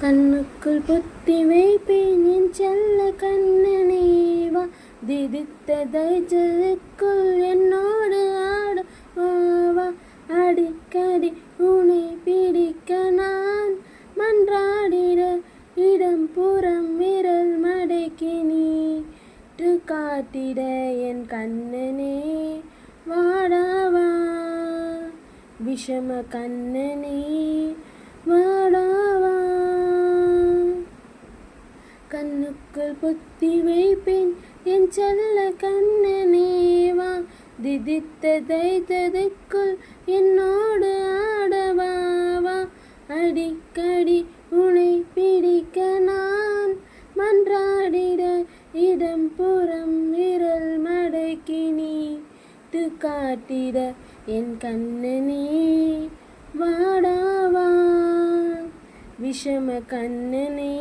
கண்ணுக்குள் பொத்தி வைப்பேன் என் செல்ல கண்ணனேவா, திதித்ததை ஜெருக்குள் என்னோடு ஆட வாவா. அடிக்கடி உனை பிடிக்க நான் மன்றாடிட, இடம் புறம் விரல் மடக்கி நீட்டு காட்டிட, என் கண்ணனே வாடாவா, விஷம கண்ணனே வாடாவா. கண்ணுக்குள் பொத்தி வைப்பேன் என் செல்ல கண்ணனேவா, திதித்ததை ததைக்குள் என்னோடு ஆடவாவா. அடிக்கடி உனை பிடிக்க நான் மன்றாடிட, இடம் புறம் விரல் மடக்கி நீட்டு காட்டிட, என் கண்ணனே வாடாவா, விஷம கண்ணனே